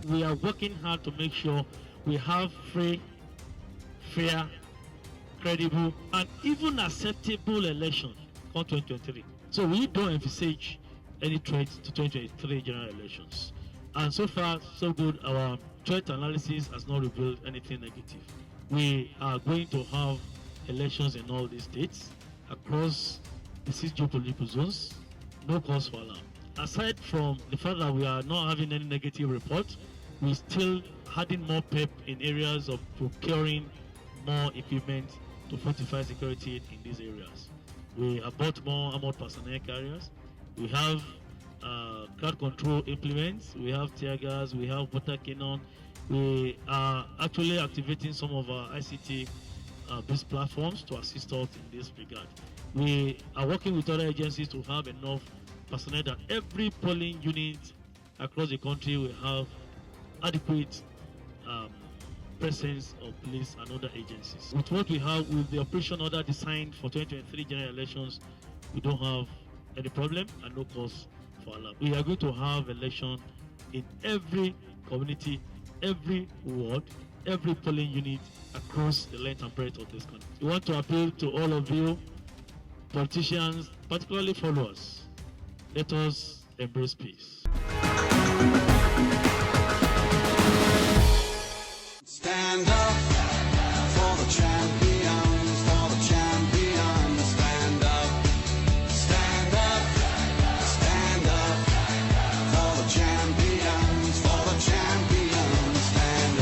we are working hard to make sure we have free, fair, credible, and even acceptable elections for 2023. So we don't envisage any threat to 2023 general elections. And so far, so good. Our threat analysis has not revealed anything negative. We are going to have elections in all these states across the 6 geopolitical zones. No cause for alarm. Aside from the fact that we are not having any negative report, we still adding more pep in areas of procuring more equipment to fortify security in these areas. We have bought more armored personnel carriers. We have crowd control implements. We have tear gas. We have water cannon. We are actually activating some of our ICT based platforms to assist us in this regard. We are working with other agencies to have enough personnel that every polling unit across the country will have adequate presence of police and other agencies. With what we have, with the operation order designed for 2023 general elections, we don't have any problem and no cause for alarm. We are going to have election in every community, every ward, every polling unit across the length and breadth of this country. We want to appeal to all of you, politicians, particularly followers. Let us embrace peace. Stand up for the champions, for the champions. Stand up, stand up, stand up for the champions, for the champions. Stand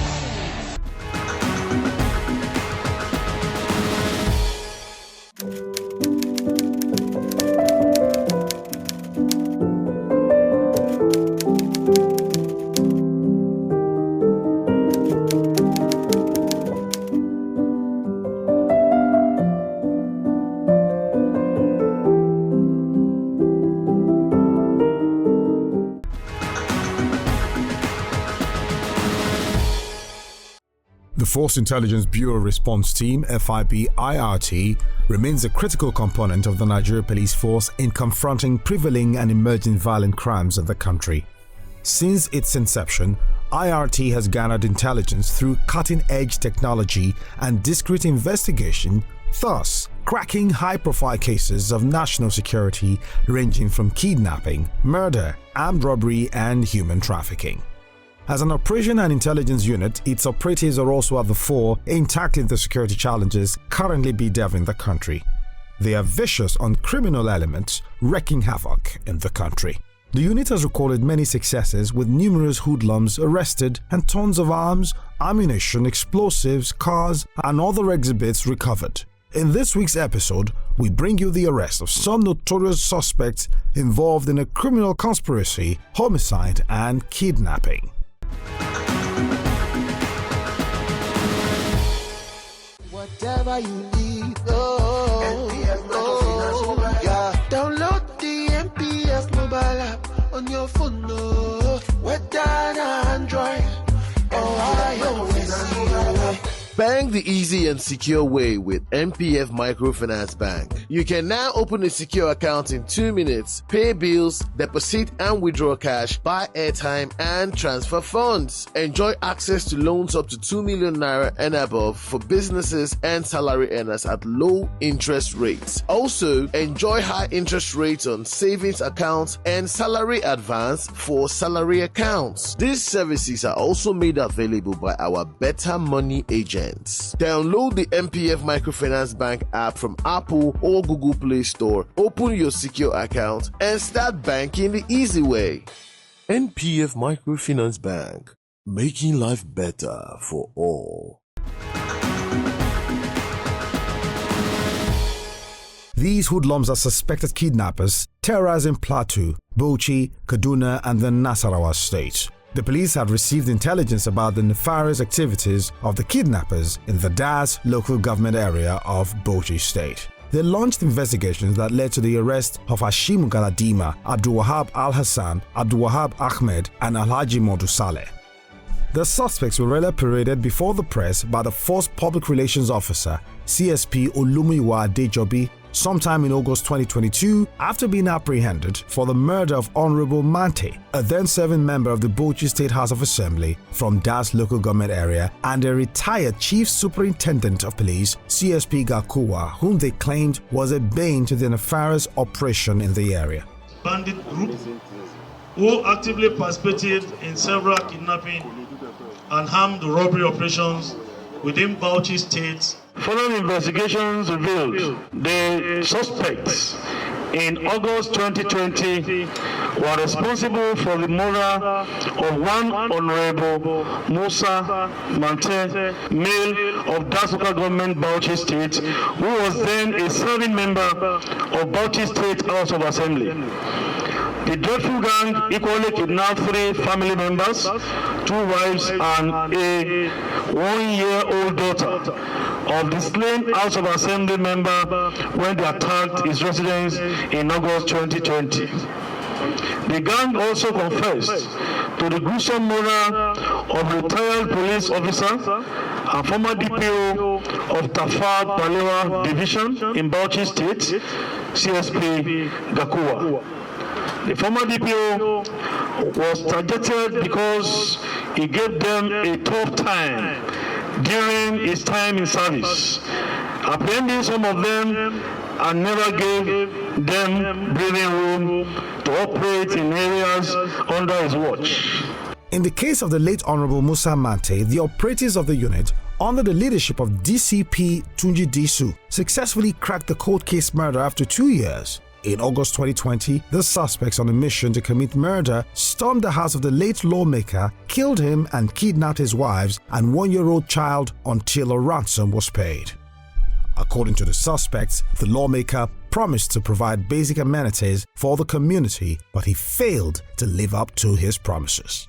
The Force Intelligence Bureau Response Team (FIB IRT) remains a critical component of the Nigeria Police Force in confronting prevailing and emerging violent crimes in the country. Since its inception, IRT has garnered intelligence through cutting-edge technology and discreet investigation, thus cracking high-profile cases of national security ranging from kidnapping, murder, armed robbery, and human trafficking. As an operation and intelligence unit, its operatives are also at the fore in tackling the security challenges currently bedeviling the country. They are vicious on criminal elements wreaking havoc in the country. The unit has recorded many successes with numerous hoodlums arrested and tons of arms, ammunition, explosives, cars, and other exhibits recovered. In this week's episode, we bring you the arrest of some notorious suspects involved in a criminal conspiracy, homicide, and kidnapping. Whatever you need, yeah. Download the MPF mobile app on your phone, whether Android or iOS. Bank the easy and secure way with MPF Microfinance Bank. You can now open a secure account in 2 minutes, pay bills, deposit and withdraw cash, buy airtime and transfer funds. Enjoy access to loans up to 2 million naira and above for businesses and salary earners at low interest rates. Also, enjoy high interest rates on savings accounts and salary advance for salary accounts. These services are also made available by our Better Money agent. Download the MPF Microfinance Bank app from Apple or Google Play Store, open your secure account, and start banking the easy way. NPF Microfinance Bank, making life better for all. These hoodlums are suspected kidnappers terrorizing Plateau, Bauchi, Kaduna, and the Nasarawa states. The police have received intelligence about the nefarious activities of the kidnappers in the Das local government area of Bauchi State. They launched investigations that led to the arrest of Hashim Galadima, Abdul Wahab Al-Hassan, Abdul Wahab Ahmed, and Alhaji Modu Saleh. The suspects were later paraded before the press by the Force Public Relations Officer, CSP Olumuyiwa Adejobi, sometime in August 2022 after being apprehended for the murder of Honorable Mante, a then-serving member of the Bauchi State House of Assembly from Das local government area, and a retired Chief Superintendent of Police, CSP Gakuwa, whom they claimed was a bane to the nefarious operation in the area. Bandit group who actively participated in several kidnapping and armed robbery operations within Bauchi State. Following investigations revealed the suspects in August 2020 were responsible for the murder of one Honorable Musa Mante, male of Das local government Bauchi State, who was then a serving member of Bauchi State House of Assembly. The dreadful gang equally kidnapped 3 family members, 2 wives and a 1-year-old daughter of the slain House of Assembly member when they attacked his residence in August 2020. The gang also confessed to the gruesome murder of retired police officer and former DPO of Tafad Balewa Division in Bauchi State, CSP Gakuwa. The former DPO was targeted because he gave them a tough time during his time in service, apprehending some of them and never gave them breathing room to operate in areas under his watch. In the case of the late Honorable Musa Mante, the operatives of the unit, under the leadership of DCP Tunji Disu, successfully cracked the cold case murder after 2 years. In August 2020, the suspects on a mission to commit murder stormed the house of the late lawmaker, killed him and kidnapped his wives and 1-year-old child until a ransom was paid. According to the suspects, the lawmaker promised to provide basic amenities for the community, but he failed to live up to his promises.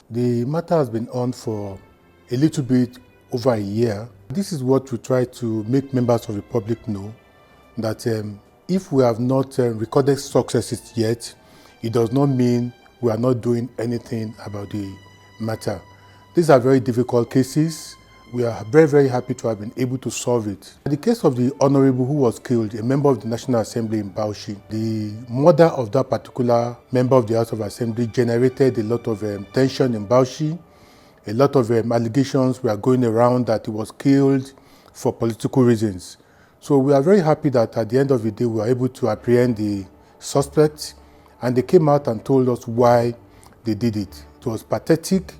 The matter has been on for a little bit over a year. This is what we try to make members of the public know, that if we have not recorded successes yet, it does not mean we are not doing anything about the matter. These are very difficult cases. We are very, very happy to have been able to solve it. In the case of the Honorable who was killed, a member of the National Assembly in Bauchi, the murder of that particular member of the House of Assembly generated a lot of tension in Bauchi. A lot of allegations were going around that he was killed for political reasons. So we are very happy that at the end of the day we were able to apprehend the suspects, and they came out and told us why they did it. It was pathetic.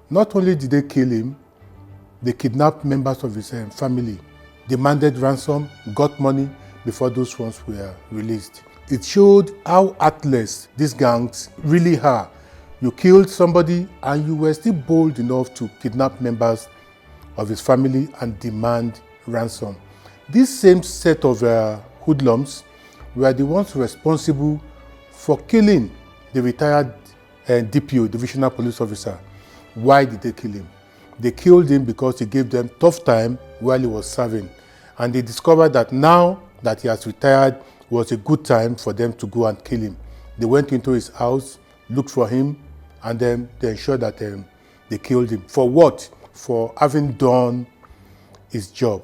Not only did they kill him, they kidnapped members of his family, demanded ransom, got money before those ones were released. It showed how heartless these gangs really are. You killed somebody and you were still bold enough to kidnap members of his family and demand ransom. This same set of hoodlums were the ones responsible for killing the retired DPO, Divisional Police Officer. Why did they kill him? They killed him because he gave them tough time while he was serving. And they discovered that now that he has retired, was a good time for them to go and kill him. They went into his house, looked for him, and then they ensured that they killed him. For what? For having done his job.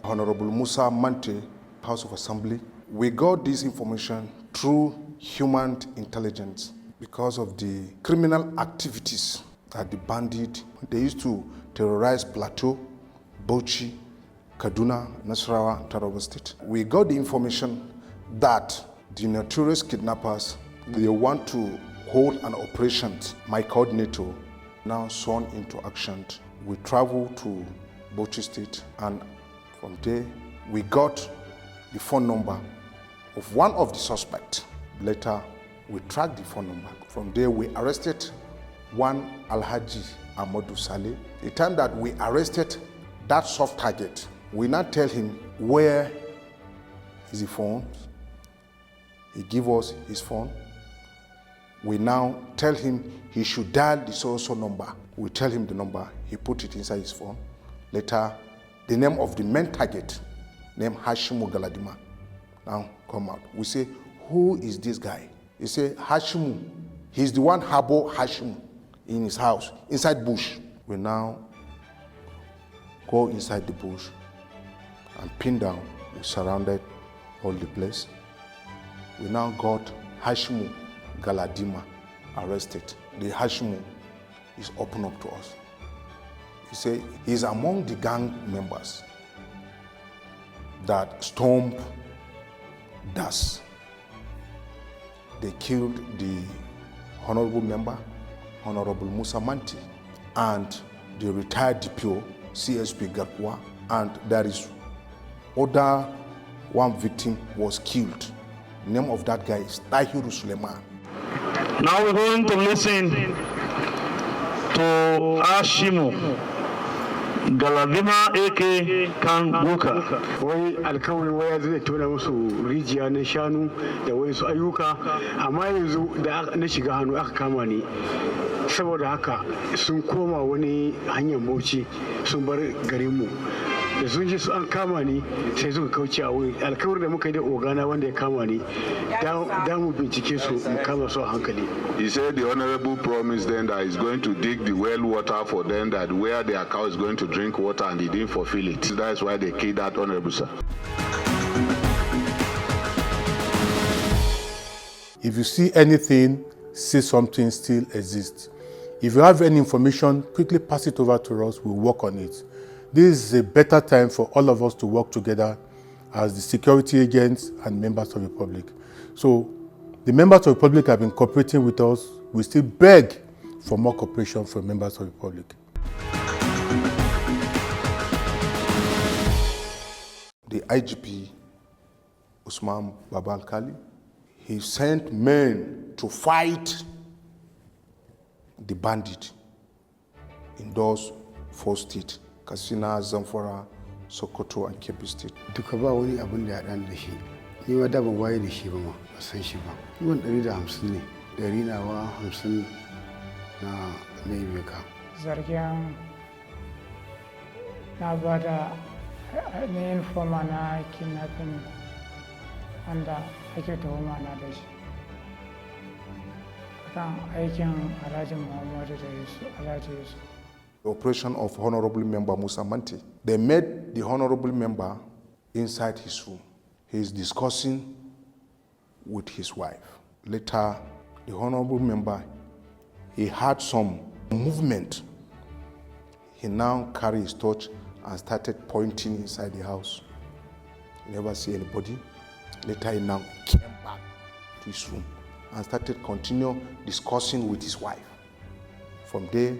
Honorable Musa Mante, House of Assembly, we got this information through human intelligence because of the criminal activities that the bandit, they used to terrorize Plateau, Bauchi, Kaduna, Nasarawa, Taraba State. We got the information that the notorious kidnappers, they want to hold an operation. My coordinator now sworn into action. We traveled to Bauchi State, and from there we got the phone number of one of the suspects. Later, we tracked the phone number. From there, we arrested one Alhaji Amadou Saleh. The time that we arrested that soft target. We now tell him where is the phone. He give us his phone. We now tell him he should dial the so-so number. We tell him the number. He put it inside his phone. Later, the name of the main target, named Hashimu Galadima, now come out. We say, who is this guy? He say, Hashimu. He's the one Habo Hashimu in his house, inside bush. We now go inside the bush and pin down. We surrounded all the place. We now got Hashimu Galadima arrested. The Hashimu is open up to us. He said he's among the gang members that stormed Das. They killed the honorable member, Honorable Musa Manti, and the retired DPO, CSP Gakwa, and there is other one victim was killed. The name of that guy is Tahiru Suleiman. Now we're going to listen to Hashimu Galadima aka Kan Buka. Wai alkawarin waya zai tona musu rijiya na shanu da wasu ayyuka, amma yanzu da na shiga hannu aka kama ni. Saboda haka sun koma wani hanyar Bauchi sun bar garinmu. Da sun ji su an kama ni sai suka kauce a wuri. Alkawarin da muka yi da ogana wanda ya kama ni, da mu bincike su mu kama su a hankali. He said the honorable promised them that he's going to dig the well water for them, that where their cow is going to drink water, and he didn't fulfill it. That's why they killed that honorable sir. If you see anything, say something still exists. If you have any information, quickly pass it over to us. We'll work on it. This is a better time for all of us to work together as the security agents and members of the public. So the members of the public have been cooperating with us. We still beg for more cooperation from members of the public. The IGP, Usman Babal Kali, he sent men to fight the bandit in those 4 states, Katsina, Zamfara, Sokoto, and Kebbi State. Duka ba wani abin da ya dan da shi. Ni ma da ban waye da shi ba ma, ba san shi ba. Kiwon 150 ne, 100 nawa 50 na mai ka. Zargin na ba da ni informa na kidnapping wanda ake tuhuma na da shi. Kan aikin Alhaji Muhammadu da Alhaji Yusuf. The operation of Honorable Member Musa Manti. They met the Honorable Member inside his room. He is discussing with his wife. Later, the Honorable Member, he had some movement. He now carried his torch and started pointing inside the house. He never see anybody. Later, he now came back to his room and started continue discussing with his wife. From there,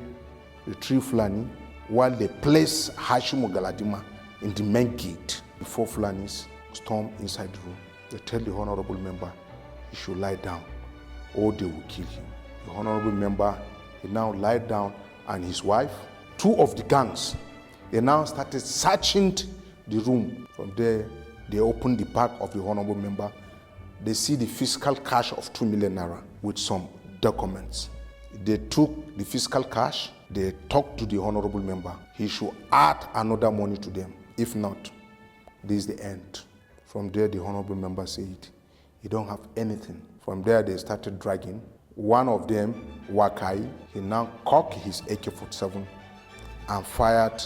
the three Fulani, while they place Hashimu Galadima in the main gate, the 4 Fulanis storm inside the room. They tell the honorable member he should lie down or they will kill him. The honorable member, he now lied down, and his wife, 2 of the gangs, they now started searching the room. From there, they opened the bag of the honorable member. They see the fiscal cash of 2 million naira with some documents. They took the fiscal cash. They talked to the honorable member. He should add another money to them. If not, this is the end. From there, the honorable member said, he don't have anything. From there, they started dragging. One of them, Wakai, he now cocked his AK-47 and fired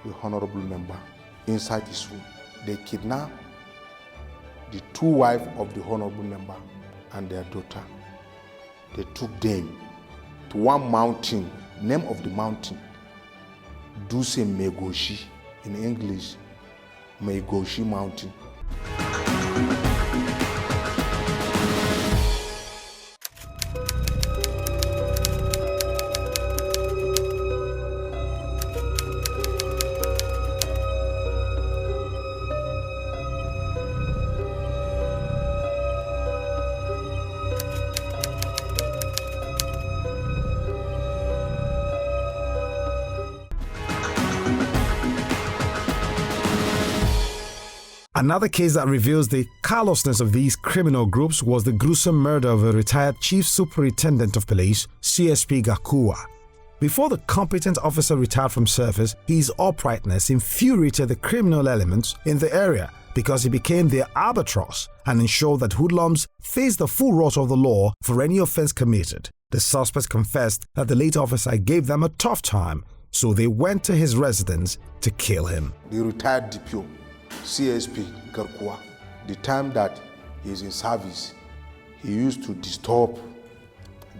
the honorable member inside his room. They kidnapped the 2 wives of the honorable member and their daughter. They took them to one mountain. Name of the mountain, Duse Megoshi, in English, Megoshi Mountain. Another case that reveals the callousness of these criminal groups was the gruesome murder of a retired Chief Superintendent of Police, CSP Gakuwa. Before the competent officer retired from service, his uprightness infuriated the criminal elements in the area because he became their albatross and ensured that hoodlums faced the full wrath of the law for any offense committed. The suspects confessed that the late officer gave them a tough time, so they went to his residence to kill him. The retired DPO, CSP Garkuwa, the time that he is in service, he used to disturb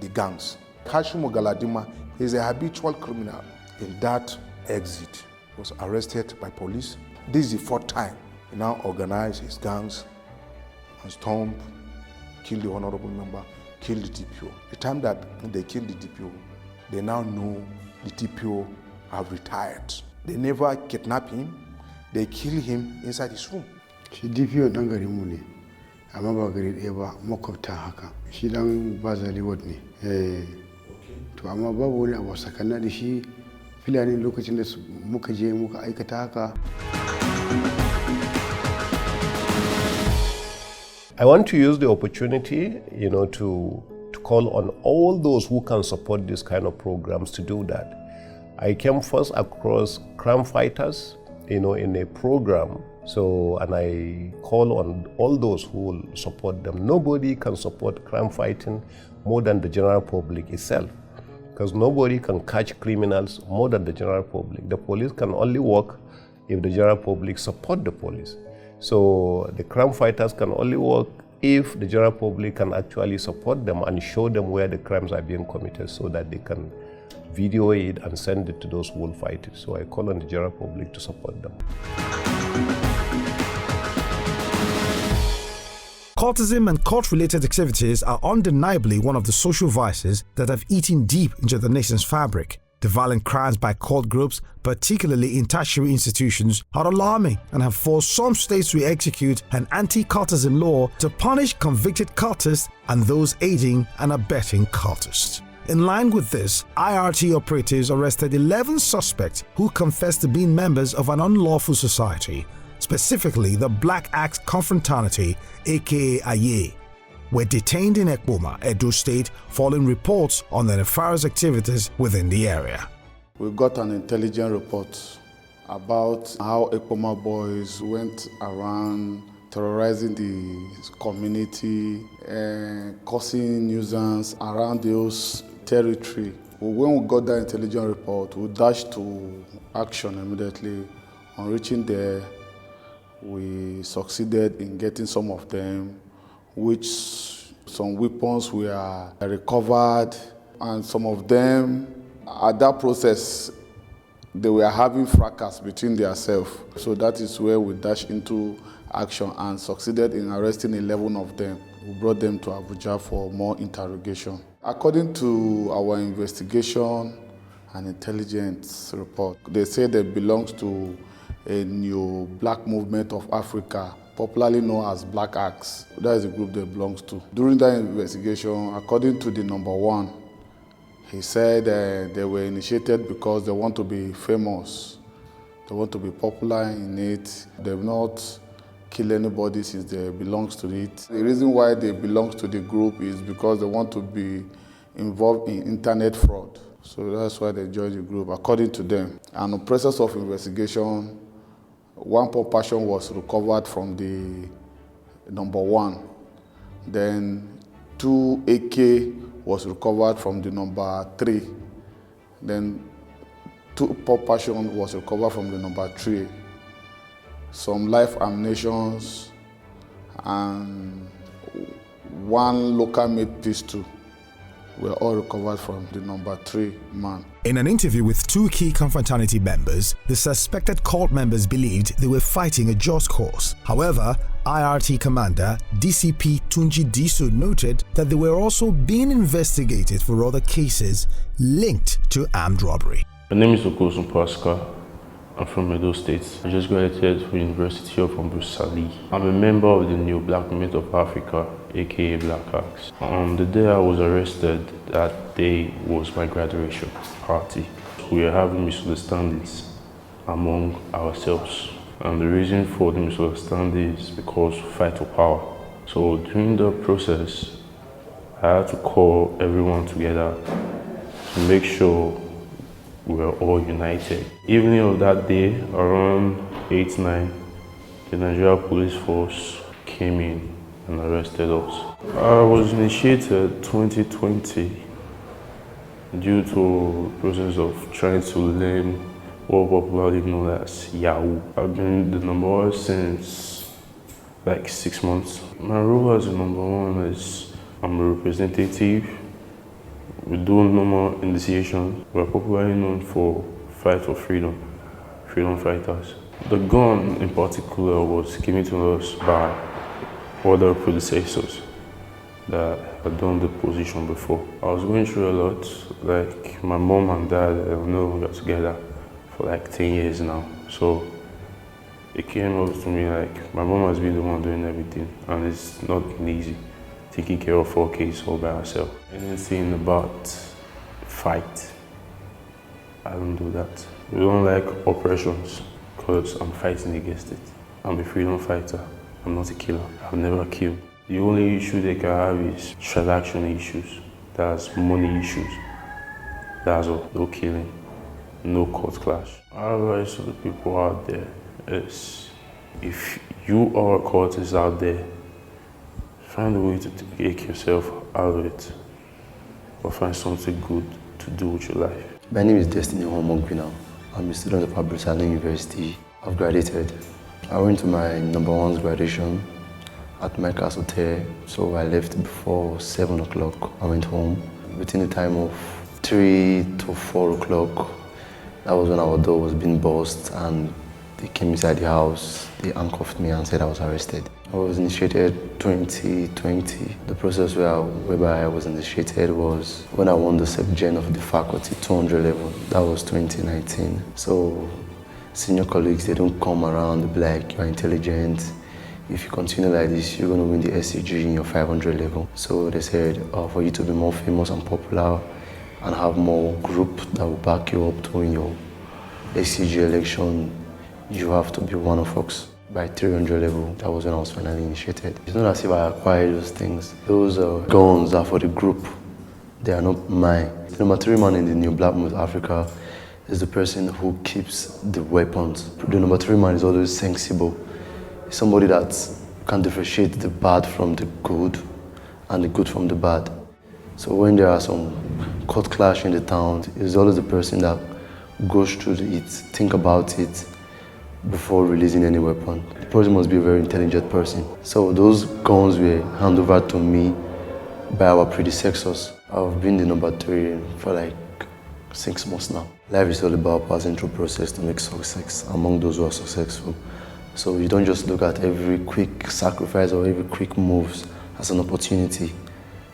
the gangs. Kashimo Galadima is a habitual criminal. In that exit, he was arrested by police. This is the fourth time. He now organized his gangs and stormed, killed the honorable member, killed the DPO. The time that they killed the DPO, they now know the DPO have retired. They never kidnap him, they kill him inside his room. Shi DPO dan garin mu ne, amma ba gari ɗaya ba, makwabta haka. Shi dan Bazali Ward ne. To amma babu wani abu sakana da shi, Fulani lokacin da muka je muka aikata haka. I want to use the opportunity, to call on all those who can support this kind of programs to do that. I came first across crime fighters, in a program. And I call on all those who will support them. Nobody can support crime fighting more than the general public itself, because nobody can catch criminals more than the general public. The police can only work if the general public support the police. So the crime fighters can only work if the general public can actually support them and show them where the crimes are being committed so that they can video it and send it to those who will fight it. So I call on the general public to support them. Cultism and cult-related activities are undeniably one of the social vices that have eaten deep into the nation's fabric. The violent crimes by cult groups, particularly in tertiary institutions, are alarming and have forced some states to execute an anti-cultism law to punish convicted cultists and those aiding and abetting cultists. In line with this, IRT operatives arrested 11 suspects who confessed to being members of an unlawful society, specifically the Black Axe Confraternity, aka Aye, were detained in Ekpoma, Edo State, following reports on the nefarious activities within the area. We got an intelligence report about how Ekpoma boys went around terrorizing the community and causing nuisance around those territory. When we got that intelligence report, we dashed to action immediately. On reaching there, we succeeded in getting some of them, which some weapons were recovered, and some of them, at that process, they were having fracas between themselves. So that is where we dashed into action and succeeded in arresting 11 of them. We brought them to Abuja for more interrogation. According to our investigation and intelligence report, they say they belong to a new black movement of Africa, popularly known as Black Axe. That is the group they belong to. During that investigation, according to the number one, he said they were initiated because they want to be famous. They want to be popular in it. They've not killed anybody since they belong to it. The reason why they belong to the group is because they want to be involved in internet fraud. So that's why they joined the group, according to them. And in the process of investigation, one pump passion was recovered from the number one. Then 2 AK was recovered from the number 3. Then 2 pump passion was recovered from the number 3. Some life ammunitions and 1 local made pistol were all recovered from the number 3 man. In an interview with 2 key confraternity members, the suspected cult members believed they were fighting a just cause. However, IRT commander DCP Tunji Diso noted that they were also being investigated for other cases linked to armed robbery. My name is Okosun Pascal. I'm from Edo State. I just graduated from the University of Brussels. I'm a member of the New Black Movement of Africa, aka Black Axe. The day I was arrested, that day was my graduation party. We were having misunderstandings among ourselves. And the reason for the misunderstanding is because fight for power. So during the process, I had to call everyone together to make sure we were all united. Evening of that day, around 8-9, the Nigeria police force came in and arrested us. I was initiated 2020 due to the process of trying to learn what popularly known as Yahoo. I've been the number one since like 6 months. My role as the number one is I'm a representative. We do normal initiation. We're popularly known for fight for freedom fighters. The gun in particular was given to us by other predecessors that had done the position before. I was going through a lot. Like my mom and dad are no longer together for like 10 years now. So it came up to me like my mom has been the one doing everything, and it's not been easy taking care of 4 kids all by herself. Anything about fight, I don't do that. We don't like oppressions because I'm fighting against it. I'm a freedom fighter. I'm not a killer. I've never killed. The only issue they can have is transaction issues. That's money issues. That's all. No killing, no court clash. Our advice to the people out there is, if you are a cultist out there, find a way to take yourself out of it, or find something good to do with your life. My name is Destiny Homogbina. I'm a student of Abruzali University. I've graduated. I went to my number one's graduation at my castle hotel, so I left before 7 o'clock. I went home. Within the time of 3 to 4 o'clock, that was when our door was being burst, and they came inside the house. They handcuffed me and said I was arrested. I was initiated 2020. The process whereby I was initiated was when I won the sub-gen of the faculty 200 level. That was 2019. So senior colleagues, they don't come around, they be like, you're intelligent. If you continue like this, you're going to win the SCG in your 500 level. So they said, for you to be more famous and popular and have more group that will back you up to win your SCG election, you have to be one of us. By 300 level, that was when I was finally initiated. It's not as if I acquired those things. Those guns are for the group. They are not mine. The number 3 man in the New Black Movement Africa is the person who keeps the weapons. The number 3 man is always sensible. It's somebody that can differentiate the bad from the good and the good from the bad. So when there are some court clash in the town, it's always the person that goes through it, think about it before releasing any weapon. The person must be a very intelligent person. So those guns were handed over to me by our predecessors. I've been the number 3 for like 6 months now. Life is all about passing through process to make success among those who are successful. So you don't just look at every quick sacrifice or every quick moves as an opportunity,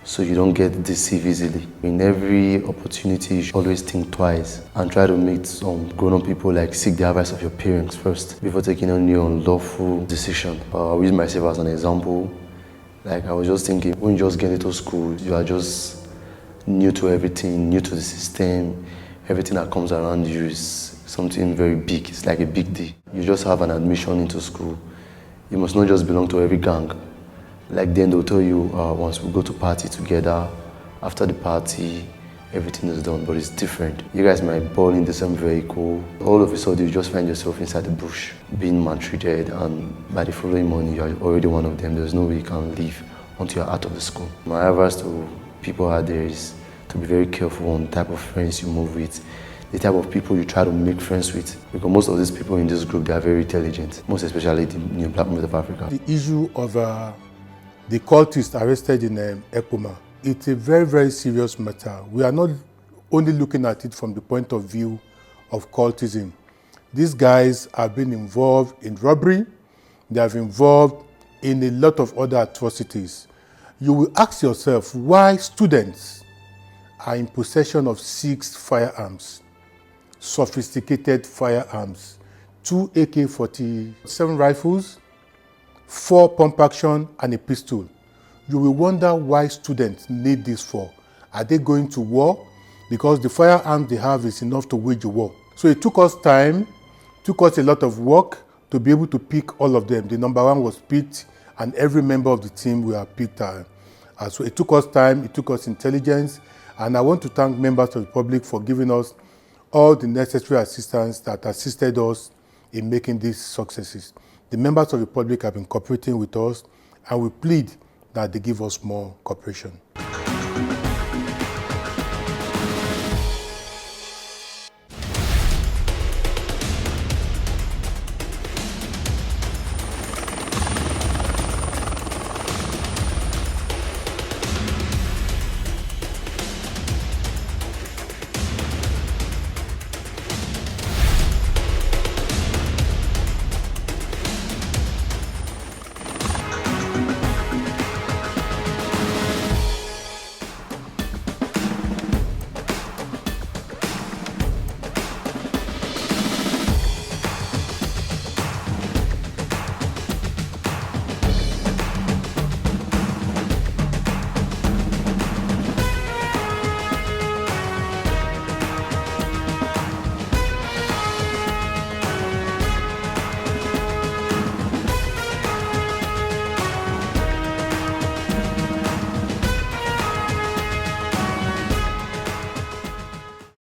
so you don't get deceived easily. In every opportunity, you should always think twice and try to make some grown-up people like seek the advice of your parents first before taking any unlawful decision. I'll use myself as an example. Like I was just thinking, when you just get into school, you are just new to everything, new to the system. Everything that comes around you is something very big. It's like a big deal. You just have an admission into school. You must not just belong to every gang. Like then they'll tell you, once we go to party together, after the party, everything is done, but it's different. You guys might ball in the same vehicle. All of a sudden, you just find yourself inside the bush, being maltreated, and by the following morning, you're already one of them. There's no way you can leave until you're out of the school. My advice to people out there is to be very careful on the type of friends you move with, the type of people you try to make friends with, because most of these people in this group, they are very intelligent, most especially the New Black Movement of Africa. The issue of the cultists arrested in Ekpoma, it's a very, very serious matter. We are not only looking at it from the point of view of cultism. These guys have been involved in robbery. They have been involved in a lot of other atrocities. You will ask yourself why students are in possession of 6 firearms, sophisticated firearms, 2 AK-47 rifles, 4 pump action, and a pistol. You will wonder why students need this for. Are they going to war? Because the firearms they have is enough to wage a war. So it took us time, took us a lot of work to be able to pick all of them. The number one was picked, and every member of the team were picked. So it took us time, it took us intelligence, and I want to thank members of the public for giving us all the necessary assistance that assisted us in making these successes. The members of the public have been cooperating with us, and we plead that they give us more cooperation.